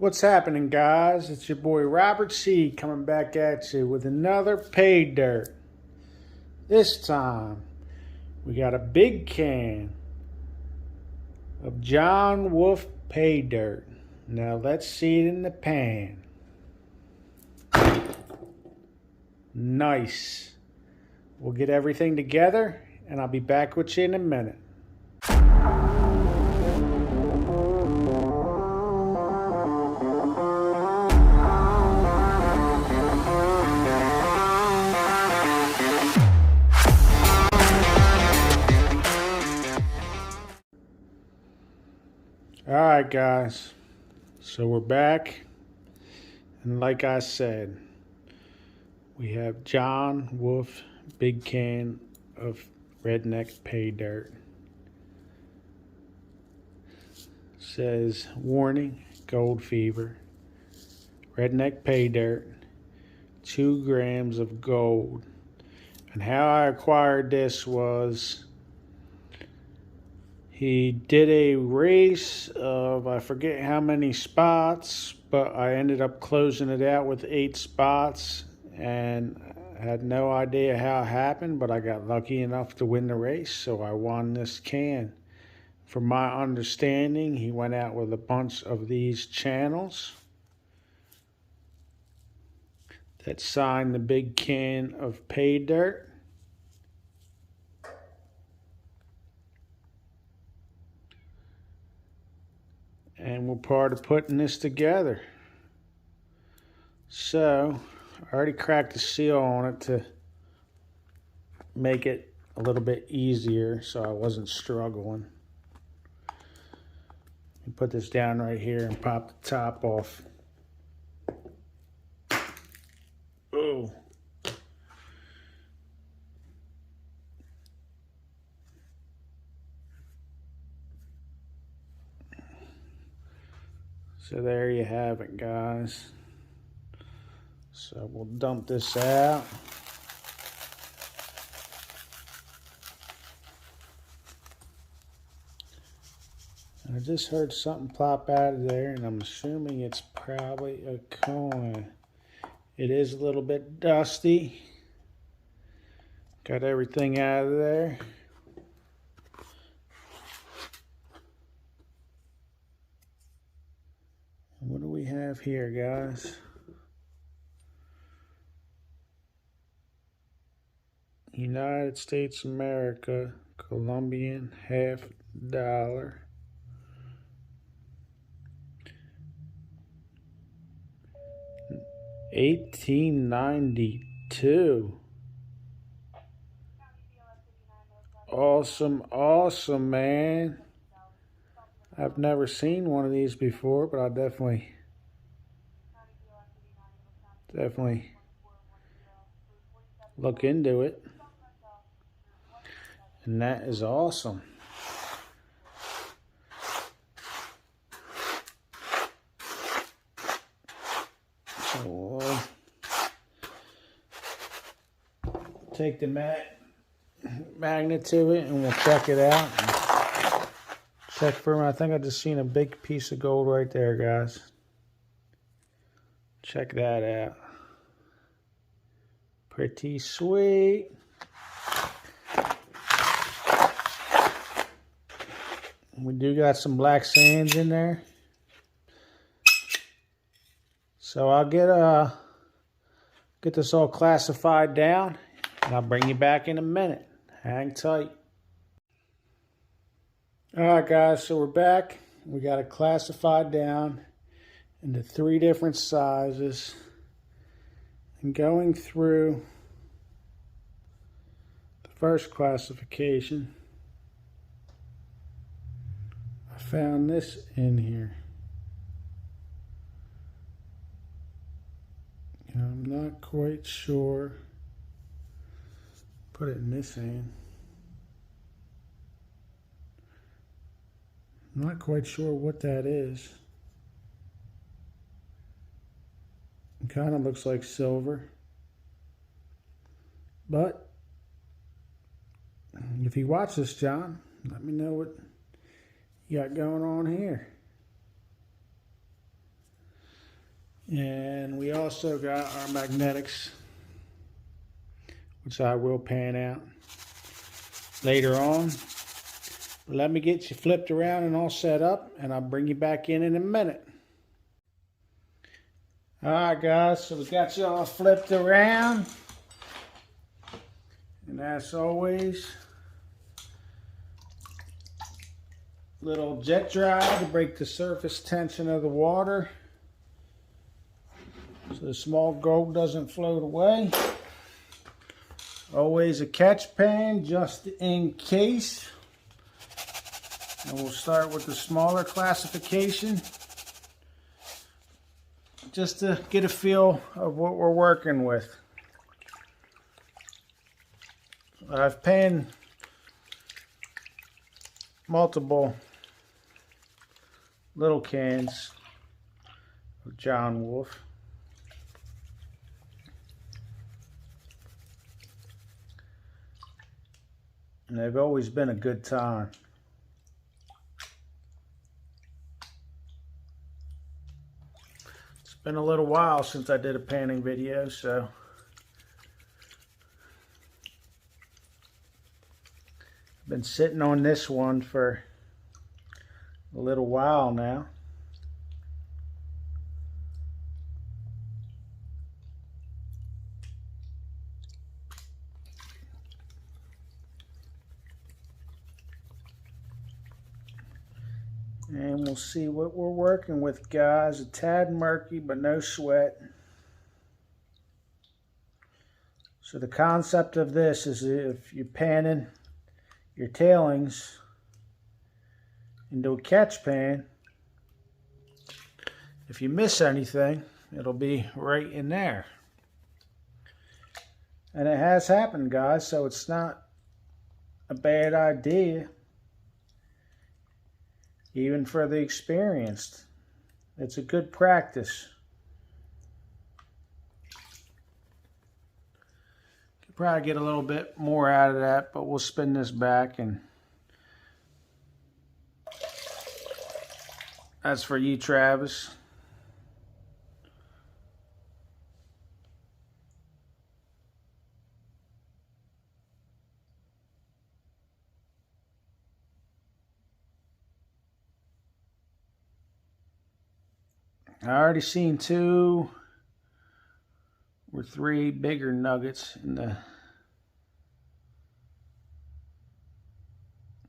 What's happening, guys? It's your boy Robert C coming back at you with another Paydirt. This time, we got a big can of John Wolf Paydirt. Now let's see it in the pan. Nice. We'll get everything together, and I'll be back with you in a minute. Alright guys, so we're back, and like I said, we have John Wolf big can of redneck Paydirt. Says warning, gold fever, redneck Paydirt, 2 grams of gold. And how I acquired this was, he did a race of, I forget how many spots, but I ended up closing it out with 8 spots, and I had no idea how it happened, but I got lucky enough to win the race, so I won this can. From my understanding, he went out with a bunch of these channels that signed the big can of Paydirt. And we're part of putting this together. So, I already cracked the seal on it to make it a little bit easier so I wasn't struggling. You put this down right here and pop the top off. Oh. So there you have it, guys. So we'll dump this out. And I just heard something plop out of there, and I'm assuming it's probably a coin. It is a little bit dusty. Got everything out of there. What do we have here, guys? United States America, Colombian $50. $18.92. Awesome, man. I've never seen one of these before, but I'll definitely look into it. And that is awesome. So we'll take the magnet to it, and we'll check it out. Check for, I think I just seen a big piece of gold right there, guys. Check that out. Pretty sweet. We do got some black sands in there. So I'll get this all classified down, and I'll bring you back in a minute. Hang tight. Alright guys, so we're back. We got it classified down into 3 different sizes. And going through the first classification, I found this in here. And I'm not quite sure. Put it in this hand. I'm not quite sure what that is. It kind of looks like silver. But if you watch this, John, let me know what you got going on here. And we also got our magnetics, which I will pan out later on. But let me get you flipped around and all set up, and I'll bring you back in a minute. Alright guys, so we got you all flipped around. And as always, little jet dry to break the surface tension of the water, so the small gold doesn't float away. Always a catch pan just in case. And we'll start with the smaller classification, just to get a feel of what we're working with. I've panned multiple little cans of John Wolf. And they've always been a good time. It's been a little while since I did a panning video, so I've been sitting on this one for a little while now. And we'll see what we're working with, guys. A tad murky, but no sweat. So the concept of this is, if you're panning your tailings into a catch pan, if you miss anything, it'll be right in there. And it has happened, guys, so it's not a bad idea. Even for the experienced, it's a good practice. Could probably get a little bit more out of that, but we'll spin this back, and that's for you, Travis. I already seen 2 or 3 bigger nuggets in the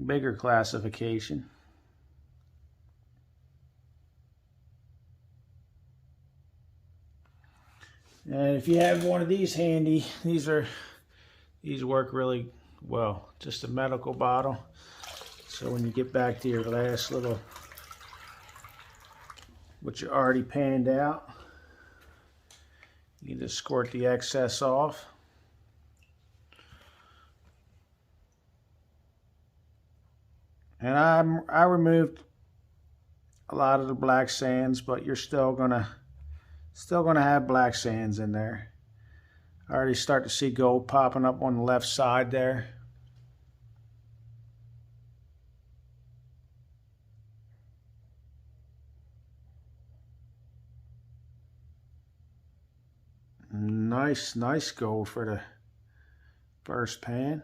bigger classification. And if you have one of these handy, these work really well. Just a medical bottle. So when you get back to your last little, what you already panned out, you can just squirt the excess off. And I removed a lot of the black sands, but you're still gonna have black sands in there. I already start to see gold popping up on the left side there. Nice gold for the first pan.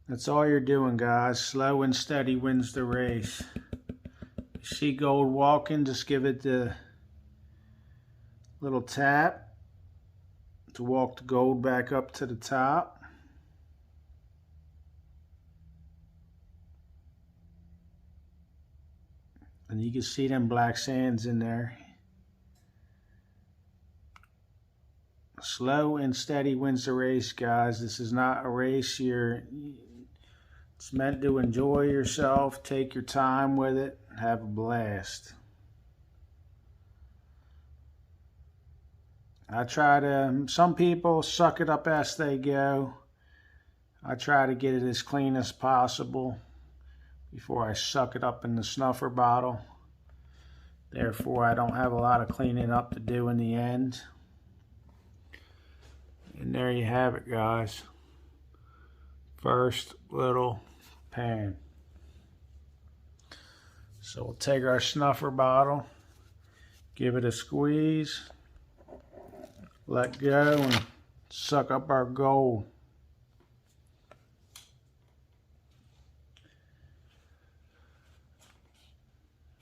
That's all you're doing, guys. Slow and steady wins the race. You see gold walking, just give it the little tap to walk the gold back up to the top. And you can see them black sands in there. Slow and steady wins the race, guys. This is not a race. It's meant to enjoy yourself. Take your time with it. Have a blast. Some people suck it up as they go. I try to get it as clean as possible before I suck it up in the snuffer bottle. Therefore, I don't have a lot of cleaning up to do in the end. And there you have it, guys. First little pan. So we'll take our snuffer bottle, give it a squeeze, let go, and suck up our gold.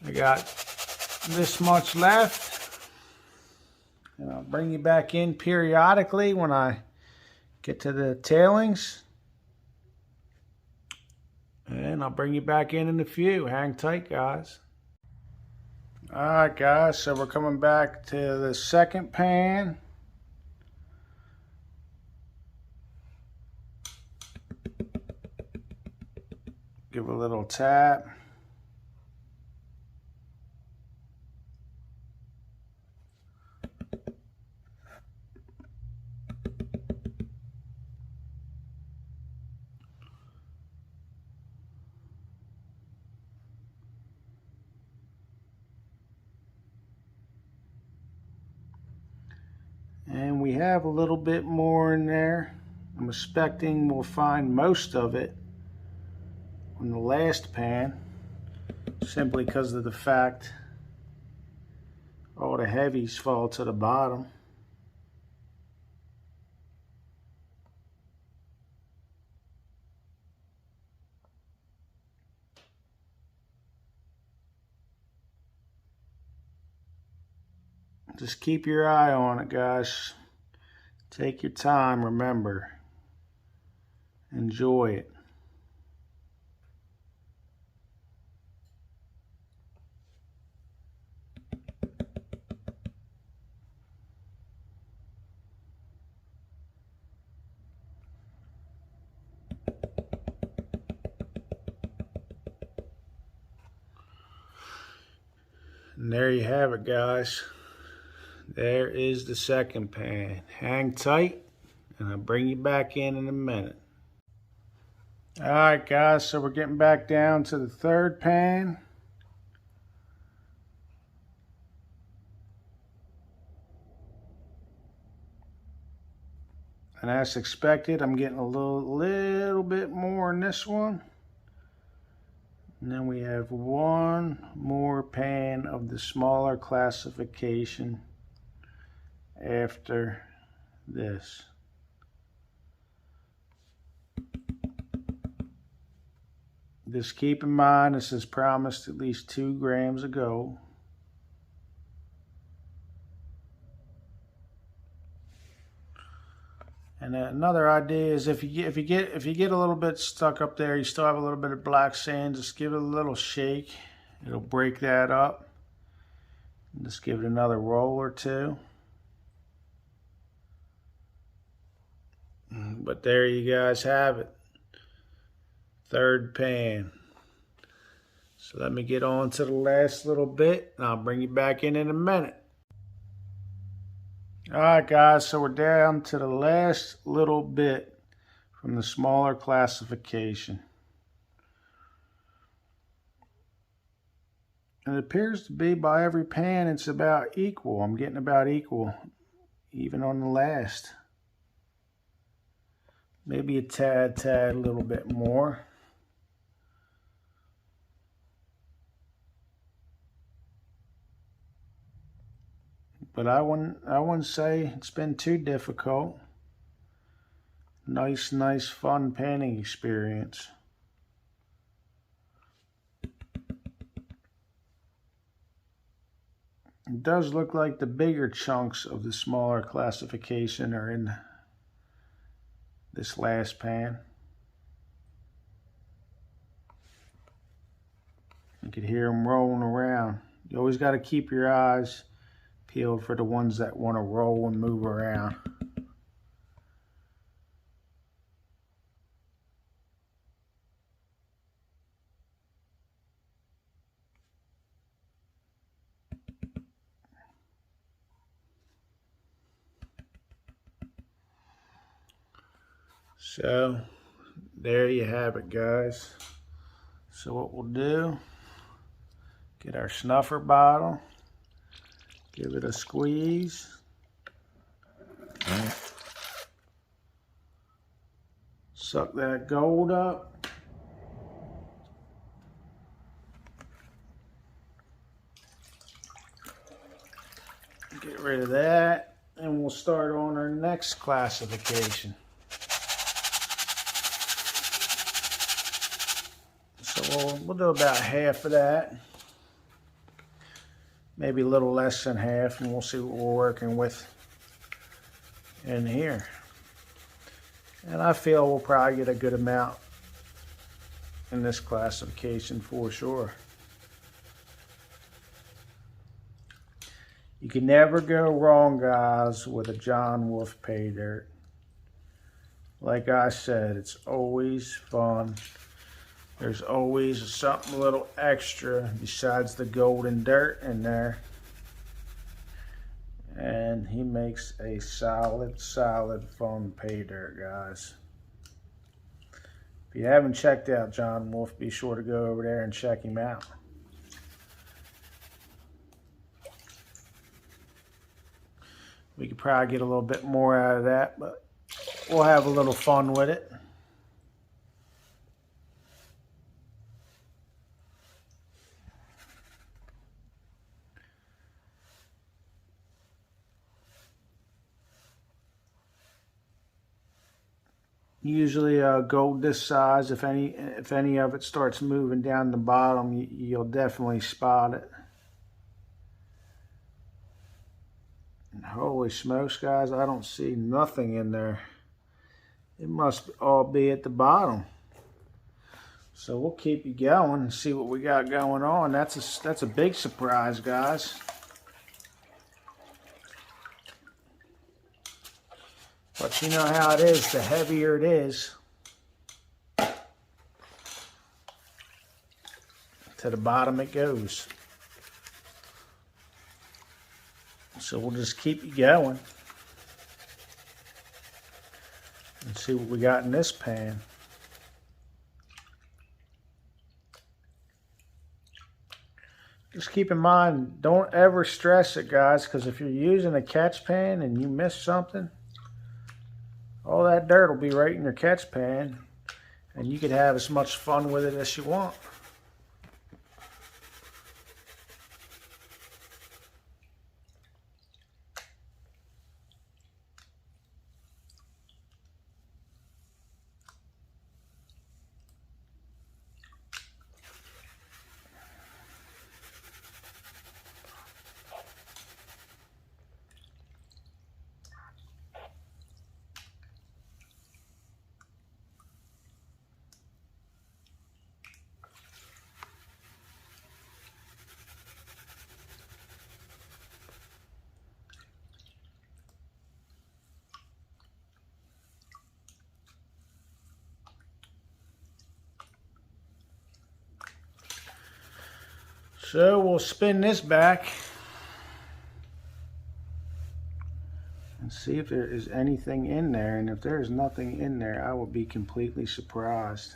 I got this much left, and I'll bring you back in periodically when I get to the tailings. And I'll bring you back in a few. Hang tight, guys. Alright, guys, so we're coming back to the second pan. Give a little tap. And we have a little bit more in there. I'm expecting we'll find most of it on the last pan, simply because of the fact all the heavies fall to the bottom. Just keep your eye on it, guys. Take your time, remember. Enjoy it. And there you have it, guys. There is the second pan. Hang tight, and I'll bring you back in a minute. Alright, guys, so we're getting back down to the third pan. And as expected, I'm getting a little bit more in this one. And then we have one more pan of the smaller classification after this. Just keep in mind, this is promised at least 2 grams of gold. And another idea is if you get a little bit stuck up there, you still have a little bit of black sand, just give it a little shake. It'll break that up. And just give it another roll or two. But there you guys have it. Third pan. So let me get on to the last little bit, and I'll bring you back in a minute. Alright, guys, so we're down to the last little bit from the smaller classification. And it appears to be by every pan it's about equal. I'm getting about equal, even on the last. Maybe a tad little bit more. But I wouldn't say it's been too difficult. Nice fun panning experience. It does look like the bigger chunks of the smaller classification are in this last pan. You could hear them rolling around. You always got to keep your eyes peeled for the ones that want to roll and move around. So there you have it, guys. So what we'll do, get our snuffer bottle, give it a squeeze. Suck that gold up. Get rid of that, and we'll start on our next classification. So we'll do about half of that, maybe a little less than half, and we'll see what we're working with in here. And I feel we'll probably get a good amount in this classification for sure. You can never go wrong, guys, with a John Wolf Paydirt. Like I said, it's always fun. There's always something a little extra besides the golden dirt in there. And he makes a solid fun Paydirt, guys. If you haven't checked out John Wolf, be sure to go over there and check him out. We could probably get a little bit more out of that, but we'll have a little fun with it. Usually gold this size, if any of it starts moving down the bottom, you'll definitely spot it. And holy smokes, guys, I don't see nothing in there. It must all be at the bottom. So we'll keep you going and see what we got going on. That's a big surprise, guys. But you know how it is, the heavier it is, to the bottom it goes. So we'll just keep you going and see what we got in this pan. Just keep in mind, don't ever stress it, guys, because if you're using a catch pan and you miss something, all that dirt will be right in your catch pan, and you can have as much fun with it as you want. So we'll spin this back and see if there is anything in there. And if there is nothing in there, I will be completely surprised.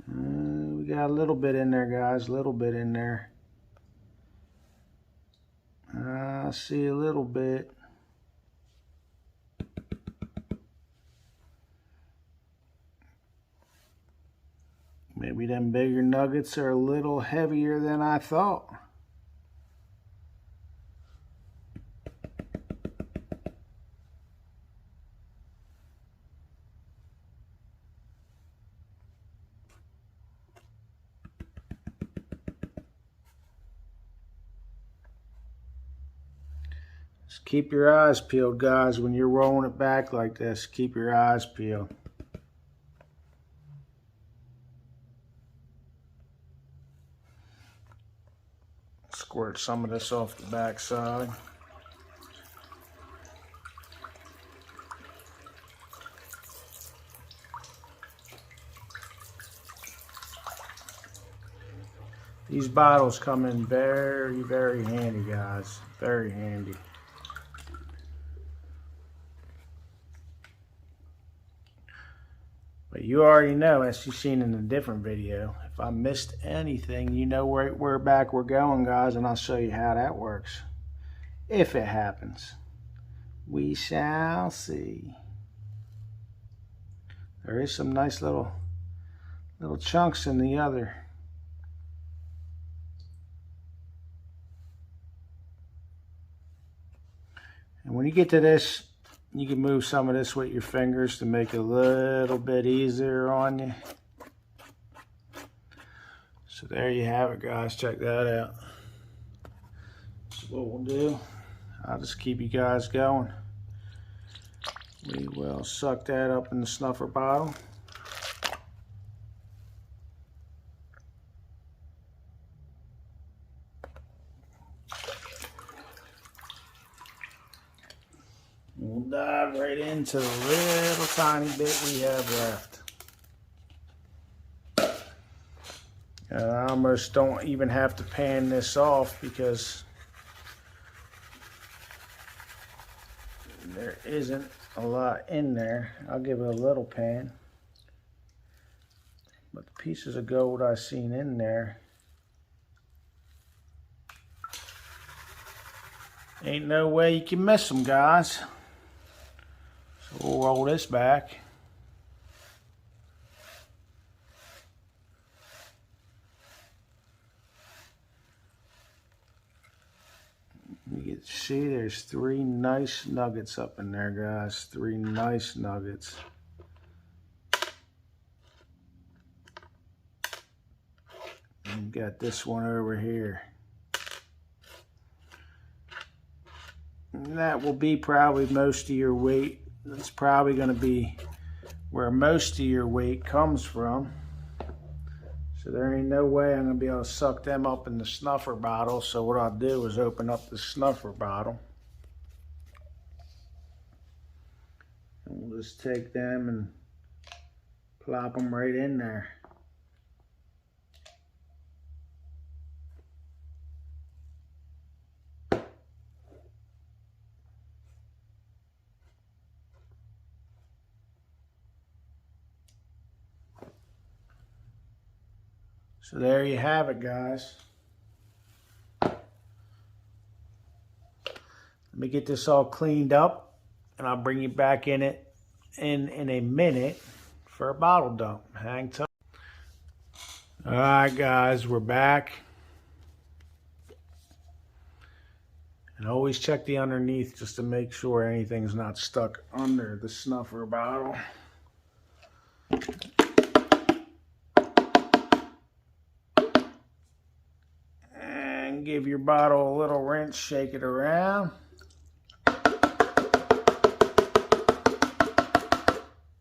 We got a little bit in there, guys, a little bit in there. I see a little bit. Maybe them bigger nuggets are a little heavier than I thought. Just keep your eyes peeled, guys, when you're rolling it back like this. Keep your eyes peeled. Squirt some of this off the back side. These bottles come in very, very handy, guys. Very handy. But you already know, as you've seen in a different video, if I missed anything, you know where back we're going, guys, and I'll show you how that works. If it happens. We shall see. There is some nice little chunks in the other. And when you get to this, you can move some of this with your fingers to make it a little bit easier on you. So there you have it, guys. Check that out. So what we'll do, I'll just keep you guys going. We will suck that up in the snuffer bottle. We'll dive right into the little tiny bit we have left. And I almost don't even have to pan this off because there isn't a lot in there. I'll give it a little pan. But the pieces of gold I seen in there, ain't no way you can miss them, guys. So we'll roll this back. You can see there's 3 nice nuggets up in there, guys. 3 nice nuggets. And got this one over here. And that will be probably most of your weight. That's probably going to be where most of your weight comes from. So there ain't no way I'm going to be able to suck them up in the snuffer bottle. So what I'll do is open up the snuffer bottle. And we'll just take them and plop them right in there. So there you have it, guys. Let me get this all cleaned up and I'll bring you back in it in a minute for a bottle dump. Hang tight. All right, guys, we're back. And always check the underneath just to make sure anything's not stuck under the snuffer bottle. Give your bottle a little rinse, shake it around.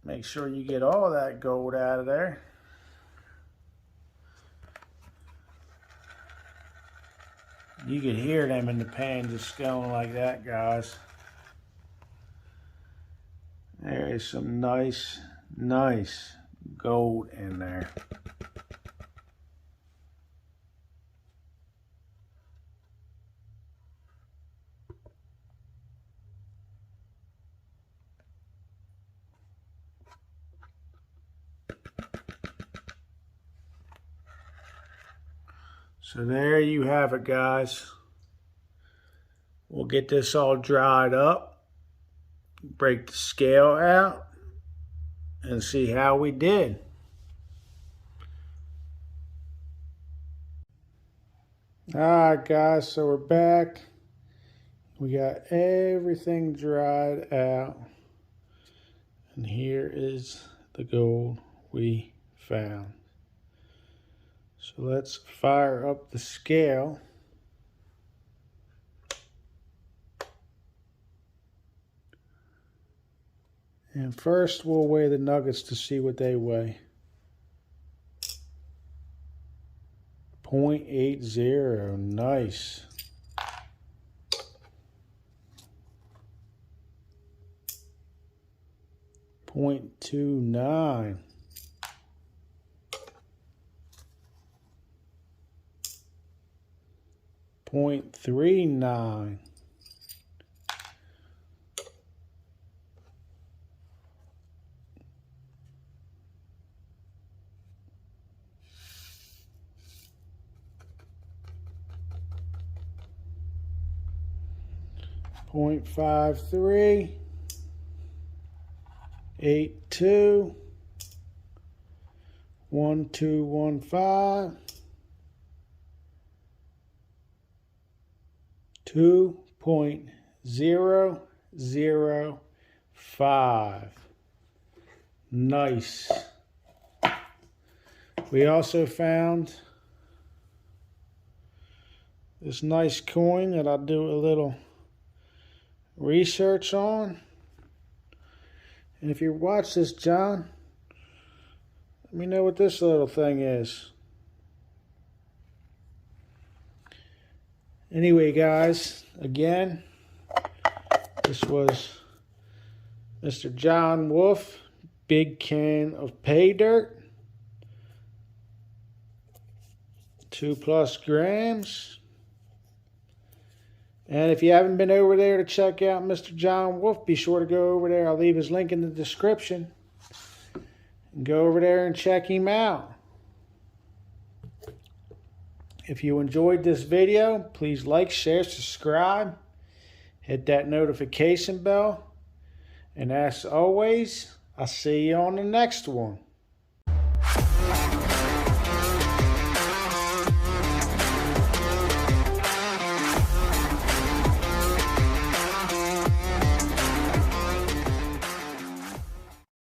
Make sure you get all that gold out of there. You can hear them in the pan just going like that, guys. There is some nice gold in there. So there you have it, guys. We'll get this all dried up, break the scale out, and see how we did. All right, guys, so we're back. We got everything dried out. And here is the gold we found. So let's fire up the scale. And first we'll weigh the nuggets to see what they weigh. 0.80, nice. .29. 0.39. 0.53. 82. 1215. 2.0. Nice. We also found this nice coin that I'll do a little research on. And if you watch this, John, let me know what this little thing is. Anyway, guys, again, this was Mr. John Wolf, big can of Paydirt, 2+ grams. And if you haven't been over there to check out Mr. John Wolf, be sure to go over there. I'll leave his link in the description. And go over there and check him out. If you enjoyed this video, please like, share, subscribe. Hit that notification bell. And as always, I'll see you on the next one.